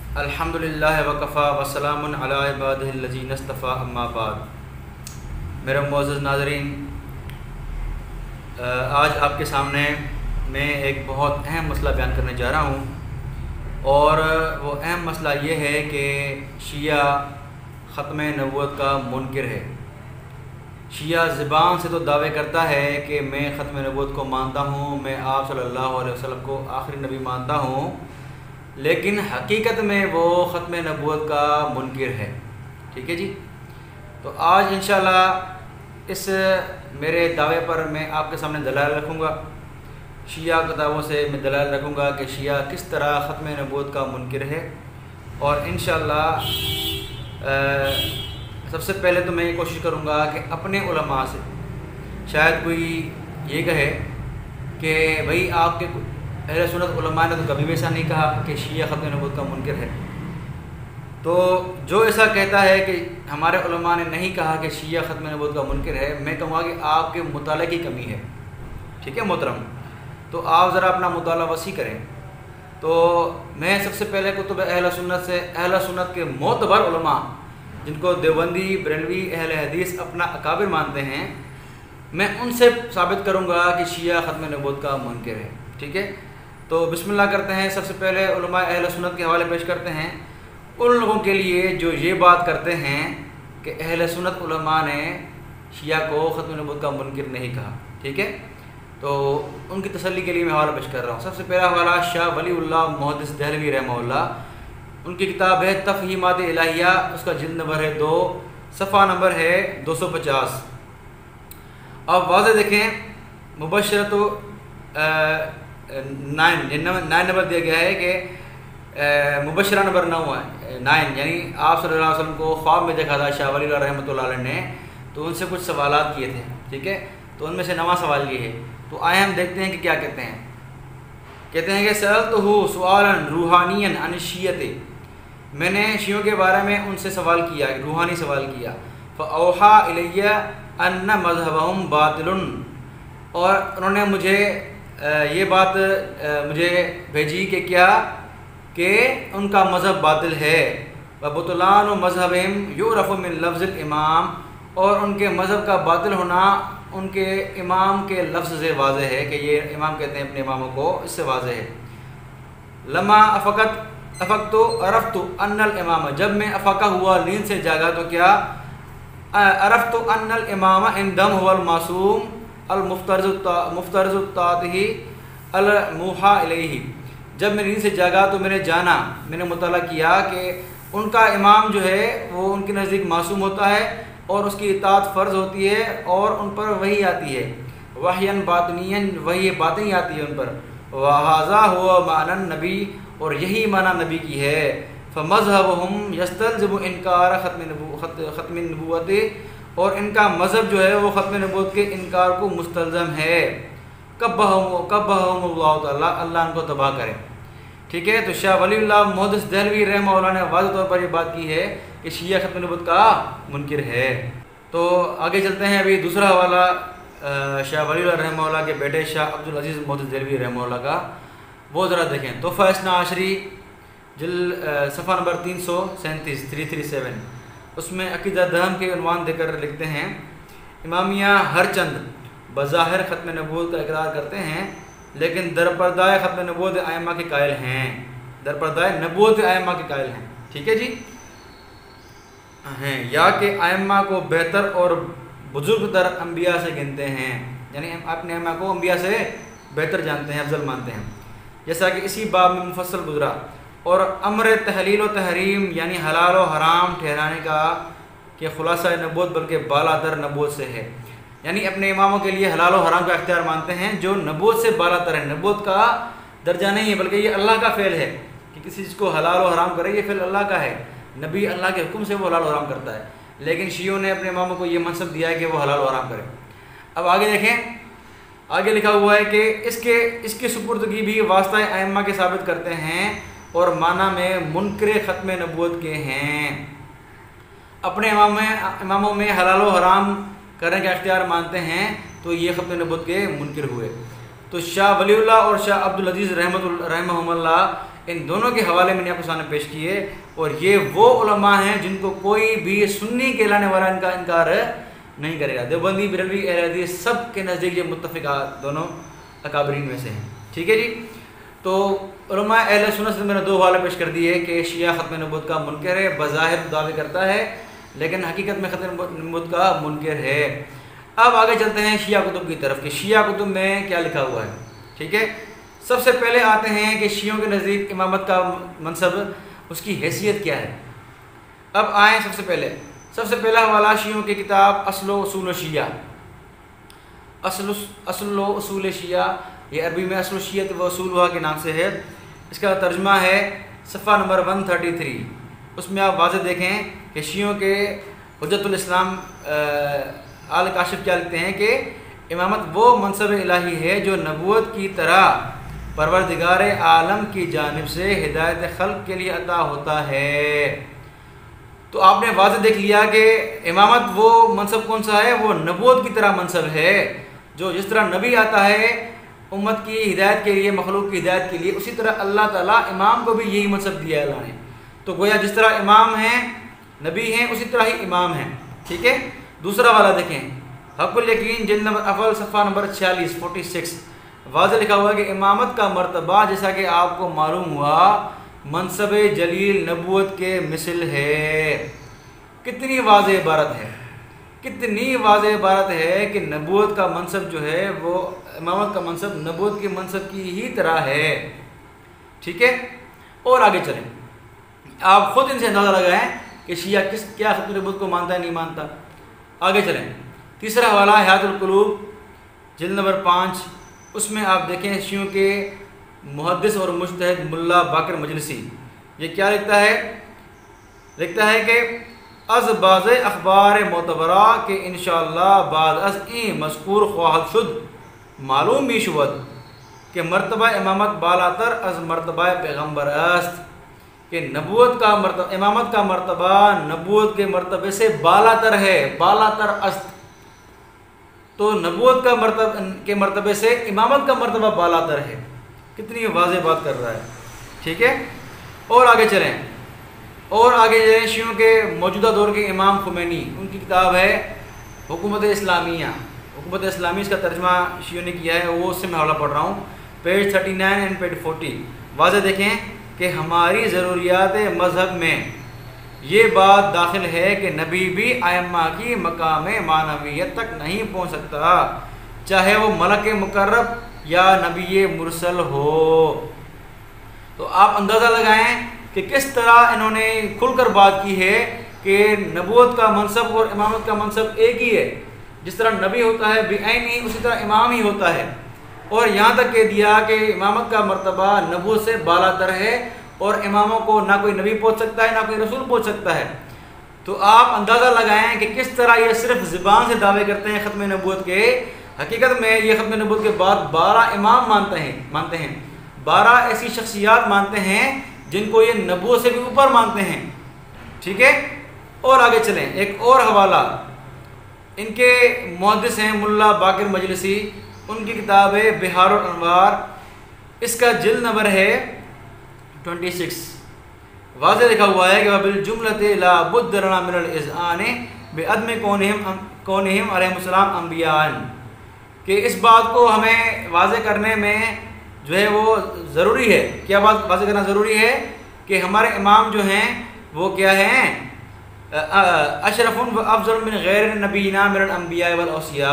अल्हम्दुलिल्लाह वकफ़ा वस्सलामुन अला इबादिहिल्लज़ीना इस्तफ़ा अम्मा बाद। मेरे मुअज़्ज़ज़ नाज़रीन, आज आपके सामने मैं एक बहुत अहम मसला बयान करने जा रहा हूँ और वो अहम मसला ये है कि शिया ख़त्म नबूवत का मुनकिर है। शिया ज़बान से तो दावे करता है कि मैं ख़त्म नबूवत को मानता हूँ, मैं आप सल्लल्लाहु अलैहि वसल्लम को आखिरी नबी मानता हूँ, लेकिन हकीकत में वो ख़त्म नबूवत का मुनकिर है। ठीक है जी। तो आज इंशाअल्लाह इस मेरे दावे पर मैं आपके सामने दलाल रखूँगा, शिया किताबों से मैं दलाल रखूँगा कि शिया किस तरह ख़त्म नबूवत का मुनकिर है। और इंशाअल्लाह सबसे पहले तो मैं ये कोशिश करूँगा कि अपने उलमा से, शायद कोई ये कहे कि भाई आपके अहले सुन्नत उलमा ने तो कभी भी ऐसा नहीं कहा कि शिया ख़त्म नबूवत का मुनकिर है। तो जो ऐसा कहता है कि हमारे उलमा ने नहीं कहा कि शिया ख़त्म नबूवत का मुनकिर है, मैं कहूँगा कि आपके मुताले की कमी है। ठीक है मोहतरम, तो आप ज़रा अपना मुताला वसी करें। तो मैं सबसे पहले कुतुब अहले सुन्नत से, अहले सुन्नत के मोतबर उलमा जिनको देवबंदी बरेलवी अहले हदीस अपना अकाबिर मानते हैं, मैं उनसे साबित करूँगा कि शिया ख़त्म नबूवत का मुनकिर है। ठीक है, तो बिस्मिल्लाह करते हैं। सबसे पहले उलमा अहले सुन्नत के हवाले पेश करते हैं उन लोगों के लिए जो ये बात करते हैं कि अहले सुन्नत उलमा ने शिया को ख़त्म नबूवत का मुनकिर नहीं कहा। ठीक है, तो उनकी तसल्ली के लिए मैं हवाला पेश कर रहा हूँ। सबसे पहला हवाला शाह वलीउल्लाह मुहद्दिस दहलवी रहमहुल्लाह, उनकी किताब है तफ़हीमात इलाहिया, उसका जिल्द नंबर है 2, सफ़ा नंबर है 250। अब वाज़े देखें, मुबश्शरत 9 नंबर दिया गया है कि मुबश्शरा नंबर 9 यानी आप सल्लल्लाहु अलैहि वसल्लम को ख्वाब में देखा था शाह वली रहमतुल्लाह अलैह ने, तो उनसे कुछ सवालात किए थे। ठीक है, तो उनमें से नवा सवाल ये है, तो आए हम देखते हैं कि क्या कहते हैं। कहते हैं कि सअलतहु सुआलन रूहानियन अन शिय्यति, मैंने शियों के बारे में उनसे सवाल किया, रूहानी सवाल किया। फ़अौहा इलैया अन्न मज़हबहुम बातिलुन, और उन्होंने मुझे ये बात मुझे भेजी कि क्या कि उनका मज़हब बातिल है। व बुतलान मज़हबिहिम युरफ़ु मिन लफ्ज़िल इमाम, और उनके मज़हब का बातिल होना उनके इमाम के लफ्ज़ से वाज़े है कि ये इमाम कहते हैं अपने इमामों को, इससे वाज़े है। लमा अफ़क़्तु अरफ़्तु अन्नल इमाम, जब मैं अफ़क़ा हुआ, नींद से जागा, तो क्या अरफ़्तु अन्नल इमाम इंदम हुवल मासूम अल मुफ्तरज़ुत्तातिही अल मुहा इलैहि, जब मैं नींद से जागा तो मैंने मुताला किया कि उनका इमाम जो है वो उनके नज़दीक मासूम होता है और उसकी इताअत फ़र्ज़ होती है और उन पर वही आती है, वहयन बातनियन, वही बातें आती है उन पर। वहाज़ा हुआ मानन नबी, और यही माना नबी की है। फ़मज़हबुहुम यस्तलज़िमु इनकार ख़त्म नबूवत, और इनका मज़हब जो है वो ख़त्म नबूवत के इनकार को मुस्तलज़म है। कब्बहुमुल्लाह ताला, अल्लाह उनको तबाह करे। ठीक है, तो शाह वलीउल्लाह मुहद्दिस दहलवी रहमहुल्लाह ने वाज़ेह तौर पर ये बात की है कि शिया ख़त्म नबूवत का मुनकिर है। तो आगे चलते हैं। अभी दूसरा हवाला शाह वलीउल्लाह रहमहुल्लाह के बेटे शाह अब्दुल अज़ीज़ मुहद्दिस दहलवी रहमहुल्लाह का, वो ज़रा देखें। तोहफ़ा इस्ना आशरी सफ़ा नंबर 337, उसमें अक़ीदा दहम के उन्वान देकर लिखते हैं, इमामिया हर चंद बज़ाहिर ख़त्म नबूवत का इकरार करते हैं, लेकिन दरपर्दाए ख़त्म नबूवत आइम्मा के कायल हैं, दरपर्दाए नबूवत आइम्मा के कायल हैं। ठीक है जी, हैं या कि आइम्मा को बेहतर और बुज़ुर्ग तर अम्बिया से गिनते हैं, यानी अपने आइम्मा को अम्बिया से बेहतर जानते हैं, अफजल मानते हैं, जैसा कि इसी बाब में मुफस्सल गुजरा। और अम्र तहलील व तहरीम, यानी हलाल व हराम ठहराने का कि खुलासा नबूवत बल्कि बालातर नबूवत से है, यानी अपने इमामों के लिए हलाल व हराम का इख्तियार मानते हैं जो नबूवत से बालातर है। नबूवत का दर्जा नहीं है, बल्कि ये अल्लाह का फ़ेल है कि किसी चीज़ को हलाल व हराम करे, ये फ़ेल अल्लाह का है। नबी अल्लाह के हुक्म से वो हलाल व हराम करता है, लेकिन शियों ने अपने इमामों को ये मनसब दिया है कि वो हलाल व हराम करें। अब आगे देखें, आगे लिखा हुआ है कि इसके सुपुर्दगी भी वास्ता आइम्मा के साबित करते हैं और माना में मुनकिर ख़त्म नबूवत के हैं। अपने इमामों में हलाल व हराम करने का इख्तियार मानते हैं, तो ये ख़त्म नबूवत के मुनकिर हुए। तो शाह वलीउल्लाह और शाह अब्दुल अज़ीज़ रहमहुल्लाह इन दोनों के हवाले मैंने आपके सामने पेश किए। और ये वो उलमा हैं जिनको कोई भी सुन्नी कहलाने वाला इनका इनकार नहीं करेगा। देवबंदी, बरेलवी, अहले हदीस सब के नज़दीक ये मुत्तफ़िक़ दोनों अकाबरीन में से हैं। ठीक है जी। तो उलमा अहले सुन्नत से मैंने दो हवाले पेश कर दिए कि शिया ख़त्म नबूवत का मुनकर है, बज़ाहिर दावे करता है लेकिन हकीकत में ख़त्म नबूवत का मुनकर है। अब आगे चलते हैं शिया कुतुब की तरफ कि शिया कुतुब में क्या लिखा हुआ है। ठीक है, सबसे पहले आते हैं कि शियों के नज़दीक इमामत का मनसब, उसकी हैसियत क्या है। अब आए सबसे पहला हवाला शियों की किताब अस्ल व उसूल शिया। अस्ल व उसूल शिया, ये अरबी में अस्ल शियत व उसूलहा के नाम से है। इसका तर्जुमा है सफ़ा नंबर 133। उसमें आप वाज़ेह देखें कि शियों के हुज्जतुल इस्लाम आल काशिफ क्या लिखते हैं कि इमामत वो मनसब इलाही है जो नबूवत की तरह परवरदिगार आलम की जानिब से हिदायत खल्क के लिए अता होता है। तो आपने वाज़ेह देख लिया कि इमामत वो मनसब कौन सा है, वो नबूवत की तरह मनसब है जो जिस तरह नबी आता है उम्मत की हिदायत के लिए, मखलूक की हिदायत के लिए, उसी तरह अल्लाह ताला इमाम को भी यही मनसब दिया है अल्लाह ने। तो गोया जिस तरह इमाम हैं, नबी हैं, उसी तरह ही इमाम हैं। ठीक है, दूसरा वाला देखें हक़ुल यकीन जिल्द नंबर अव्वल सफ़ा नंबर 46 वाज़ेह लिखा हुआ है कि इमामत का मर्तबा जैसा कि आपको मालूम हुआ मनसब जलील नबूवत के मिसल है। कितनी वाज़ेह इबारत है, कितनी वाज़ेह इबारत है कि नबूवत का मनसब जो है वो इमामत का मनसब नबूवत के मनसब की ही तरह है। ठीक है, और आगे चलें, आप ख़ुद इनसे अंदाज़ा लगाएं कि शिया क्या ख़त्म नबूवत को मानता है, नहीं मानता। आगे चलें, तीसरा हवाला हयातुल क़ुलूब जिल्द नंबर 5। उसमें आप देखें शियों के मुहद्दिस और मुज्तहिद मुल्ला बाकर मजलिसी ये क्या लिखता है कि अज़ बाज़ अखबार मोतबरा के इंशाअल्लाह बाद अज़ ई मज़कूर ख्वाहद शुद मालूम भी शुबद कि मर्तबा इमामत बालातर अज़ मर्तबा पैगम्बर अस्त कि नबूवत का मर्तबा, इमामत का मर्तबा नबूवत के मर्तबे से बालातर है, बालातर अस्त। तो नबूवत के मर्तबे से इमामत का मर्तबा बालातर है। कितनी वाज़ेह बात कर रहा है। ठीक है, और आगे चलें, शियों के मौजूदा दौर के इमाम खुमैनी, उनकी किताब है हुकूमत इस्लामिया। हुकूमत इस्लामी इसका तर्जुमा शियों ने किया है, वो उससे मैं हवाला पढ़ रहा हूँ, पेज 39 एंड पेज 40। वाज़ेह देखें कि हमारी ज़रूरियात मज़हब में ये बात दाखिल है कि नबी भी आयम्मा की मकाम मानवियत तक नहीं पहुँच सकता, चाहे वो मलक मुकर्रब या नबी मुरसल हो। तो आप अंदाज़ा लगाएं कि किस तरह इन्होंने खुलकर बात की है कि नबूवत का मनसब और इमामत का मनसब एक ही है। जिस तरह नबी होता है बेआईनी, उसी तरह इमाम ही होता है। और यहाँ तक कह दिया कि इमामत का मर्तबा नबूवत से बालातर है और इमामों को ना कोई नबी पहुँच सकता है ना कोई रसूल पहुँच सकता है। तो आप अंदाज़ा लगाएं कि किस तरह ये सिर्फ ज़ुबान से दावे करते हैं ख़त्म नबूवत के, हकीकत में ये ख़त्म नबूवत के बाद 12 इमाम मानते हैं 12 ऐसी शख्सियात मानते हैं जिनको ये नबूवत से भी ऊपर मानते हैं। ठीक है, और आगे चलें, एक और हवाला इनके मुहद्दिस हैं मुल्ला बाकर मजलिसी, उनकी किताब है बिहारुल अनवार। इसका जिल्द नंबर है 26। वाज़ेह लिखा हुआ है कि वबिल जुमलते ला बुद्द लना मिनल इज़आन बिअदम कौनिहिम अलैहिस्सलाम अंबियान, कि इस बात को हमें वाज़ेह करने में जो है वो ज़रूरी है। क्या बात वाज़ेह करना ज़रूरी है कि हमारे इमाम जो हैं वो क्या हैं, अशरफुन व अफज़ल मिन गैर नबीना मिनल अंबिया वल औसिया,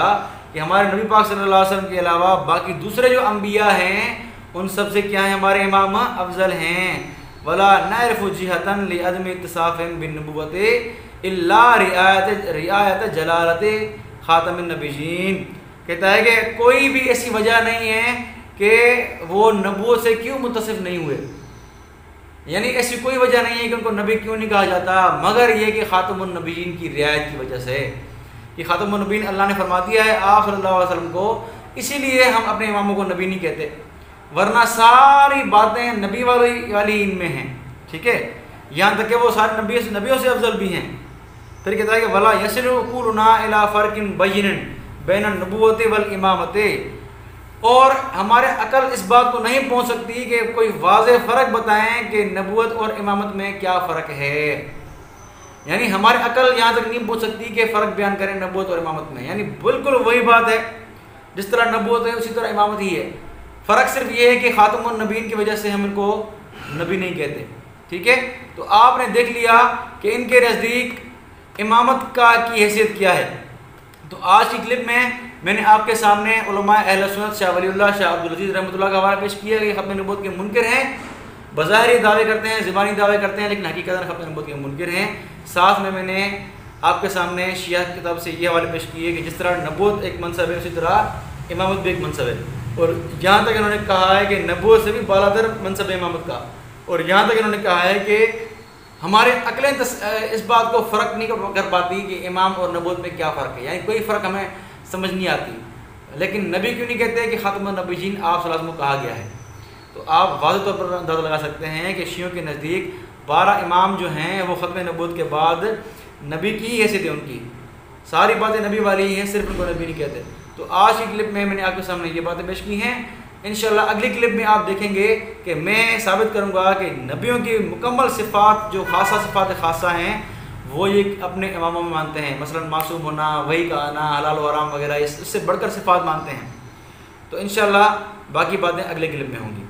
कि हमारे नबी पाक सल्लल्लाहु अलैहि वसल्लम के अलावा बाकी दूसरे जो अंबिया हैं उन सब से क्या है हमारे इमाम अफजल हैं। वला नअरिफु जिहतन लि अदम इत्तिसाफ़िन बिन नबुव्वति इल्ला रिआयत जलालत ख़ातमिन नबिय्यीन, कहता है कि कोई भी ऐसी वजह नहीं है कि वो नबूवत से क्यों मुत्तसिफ़ नहीं हुए, यानी ऐसी कोई वजह नहीं है कि उनको नबी क्यों नहीं कहा जाता, मगर ये कि ख़ातमुन नबिय्यीन की रियायत की वजह से। कि ख़ातमुन नबिय्यीन अल्लाह ने फरमा दिया है आप सल्लल्लाहु अलैहि वसल्लम को, इसीलिए हम अपने इमामों को नबी नहीं कहते, वरना सारी बातें नबी वाली इनमें हैं। ठीक है, यहाँ तक कि वो सारे नबियों से अफजल भी हैं। फिर कहता है कि वला यसिलु क़ुलुना इला फ़र्क़िन बय्यिन बैन नबुव्वति वल इमामति, और हमारे अकल इस बात को नहीं पहुंच सकती कि कोई वाज़ेह फ़र्क बताएं कि नबूवत और इमामत में क्या फ़र्क है। यानी हमारी अकल यहाँ तक नहीं पहुंच सकती कि फ़र्क बयान करें नबूवत और इमामत में। यानी बिल्कुल वही बात है, जिस तरह नबूवत है उसी तरह इमामत ही है। फ़र्क सिर्फ ये है कि ख़ातमुन नबीयीन की वजह से हम इनको नबी नहीं कहते। ठीक है, तो आपने देख लिया कि इनके नज़दीक इमामत की हैसियत क्या है। तो आज की क्लिप में मैंने आपके सामने उलमा अहले सुन्नत शाह वलीउल्लाह शाह अब्दुल अजीज़ रहमतुल्लाह का हवाला पेश किया कि ख़त्म नबूवत के मुनकिर हैं। बज़ाहिर दावे करते हैं, ज़बानी दावे करते हैं, लेकिन हकीकतन ख़त्म नबूवत के मुनकिर हैं। साथ में मैंने आपके सामने शिया किताब से ये हवाले पेश किए कि जिस तरह नबूवत एक मनसब है उसी तरह इमामत भी एक मनसब है। और यहाँ तक इन्होंने कहा है कि नबूवत से भी बालातर मनसब है इमामत का। और यहाँ तक इन्होंने कहा है कि हमारे अकलें इस बात को फ़र्क नहीं कर पाती कि इमाम और नबूवत में क्या फ़र्क है। यानी कोई फ़र्क हमें समझ नहीं आती। लेकिन नबी क्यों नहीं कहते कि ख़ातमुन नबीयीन आप सल्लल्लाहु अलैहि वसल्लम को कहा गया है। तो आप वाज़ेह तौर पर अंदाज़ा लगा सकते हैं कि शियों के नज़दीक 12 इमाम जो हैं वो ख़त्म नबूवत के बाद नबी की ही हैसियत है उनकी। सारी बातें नबी वाली ही हैं, सिर्फ उनको नबी नहीं कहते। तो आज की क्लिप में मैंने आपके सामने ये बातें पेश की हैं। इंशाल्लाह अगली क्लिप में आप देखेंगे कि मैं साबित करूँगा कि नबियों की मुकम्मल सिफ़ात जो ख़ासा सिफ़ात ख़ासा हैं वो ये अपने इमामों में मानते हैं। मसलन मासूम होना, वही का आना, हलाल व हराम वगैरह, इससे बढ़कर सिफ़ात मानते हैं। तो इंशाल्लाह बाकी बातें अगले क्लिप में होंगी।